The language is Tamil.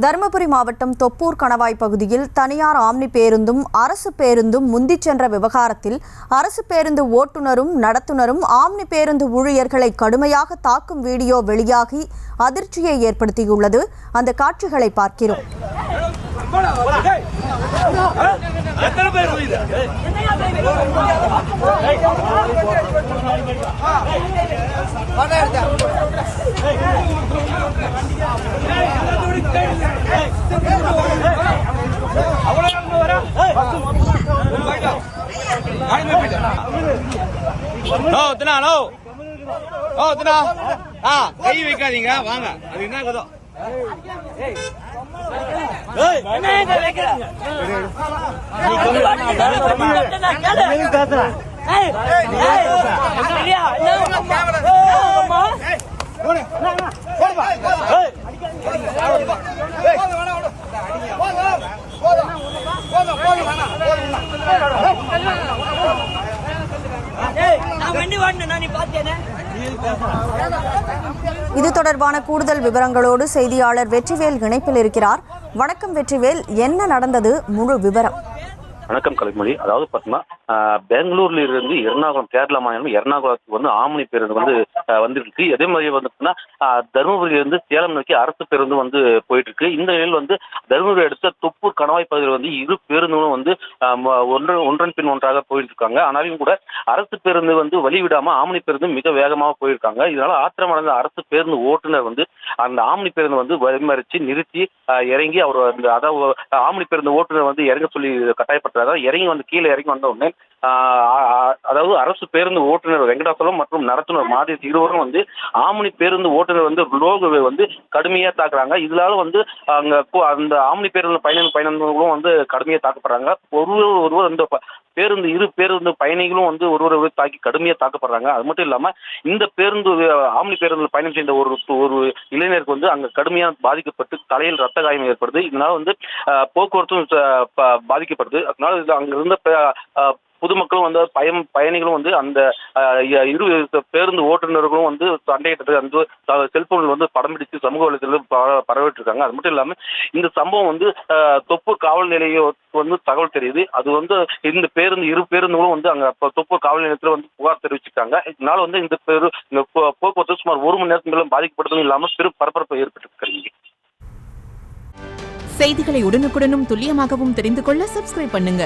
தருமபுரி மாவட்டம் தொப்பூர் கணவாய் பகுதியில் தனியார் ஆம்னி பேருந்தும் அரசு பேருந்தும் முந்திச் சென்ற விவகாரத்தில் அரசு பேருந்து ஓட்டுநரும் நடத்துனரும் ஆம்னி பேருந்து ஊழியர்களை கடுமையாக தாக்கும் வீடியோ வெளியாகி அதிர்ச்சியை ஏற்படுத்தியுள்ளது. அந்த காட்சிகளை பார்க்கிறோம். கை வைக்காதீங்க, வாங்க. அது என்ன கதோ? இது தொடர்பான கூடுதல் விவரங்களோடு செய்தியாளர் வெற்றிவேல் இணைப்பில் இருக்கிறார். வணக்கம் வெற்றிவேல், என்ன நடந்தது, முழு விவரம்? வணக்கம் கலைமொழி. அதாவது பார்த்தீங்கன்னா பெங்களூர்ல இருந்து எர்ணாகுளம், கேரளா மாநிலம் எர்ணாகுளத்துக்கு வந்து ஆம்னி பேருந்து வந்துருக்கு. அதே மாதிரி வந்துட்டுன்னா தருமபுரியில இருந்து சேலம் நோக்கி அரசு பேருந்து போயிட்டு இருக்கு. இந்த நிலையில் தருமபுரி அடுத்த தொப்பூர் கணவாய் பகுதியில் இரு பேருந்துகளும் ஒன்றன் பின் ஒன்றாக போயிட்டு இருக்காங்க. ஆனாலும் கூட அரசு பேருந்து வழி விடாம ஆம்னி பேருந்து மிக வேகமாக போயிருக்காங்க. இதனால ஆத்திரமடைந்த அரசு பேருந்து ஓட்டுநர் அந்த ஆம்னி பேருந்து வழிமறிச்சு நிறுத்தி இறங்கி அவர் அதாவது ஆம்னி பேருந்து ஓட்டுநர் இறங்க சொல்லி கட்டாயப்பட்டாங்க. இறங்கி கீழே இறங்கி வந்த உடனே அதாவது அரசு பேருந்து ஓட்டுநர் வெங்கடாசலம் மற்றும் நடத்துனர் மாதேஷ் இருவரும் ஆம்னி பேருந்து ஓட்டுநர் லோகோவை கடுமையா தாக்குறாங்க. இதனால அங்க அந்த ஆம்னி பேருந்து பயணிகளும் கடுமையா தாக்கப்படுறாங்க. ஒருவர் அந்த இரு பேருந்து பயணிகளும் ஒருவரை தாக்கி கடுமையா தாக்கப்படுறாங்க. அது மட்டும் இல்லாம இந்த ஆம்னி பேருந்து பயணம் செய்த ஒரு இளைஞருக்கு அங்க கடுமையாக பாதிக்கப்பட்டு தலையில் ரத்த காயம் ஏற்படுது. இதனால போக்குவரத்தும் பாதிக்கப்படுது. அதனால அங்க இருந்த பொதுமக்களும் பயணிகளும் அந்த இரு பேருந்து ஓட்டுநர்களும் சண்டையிட்டு அந்த செல்போனில் படம் பிடித்து சமூக வலைதளத்தில் பரவிட்டு இருக்காங்க. அது மட்டும் இல்லாம இந்த சம்பவம் தொப்பூர் காவல் நிலையம் தகவல் தெரியுது. அது இந்த இரு பேருந்துகளும் அங்க தொப்பூர் காவல் நிலையத்தில் புகார் தெரிவிச்சிருக்காங்க. இதனால இந்த போக்குவரத்து சுமார் 1 மணி நேரத்துக்கு மேலும் பாதிக்கப்படுறதும் இல்லாம பெரும் பரபரப்பை ஏற்பட்டிருக்கிறது. செய்திகளை உடனுக்குடனும் துல்லியமாகவும் தெரிந்து கொள்ள சப்ஸ்கிரைப் பண்ணுங்க.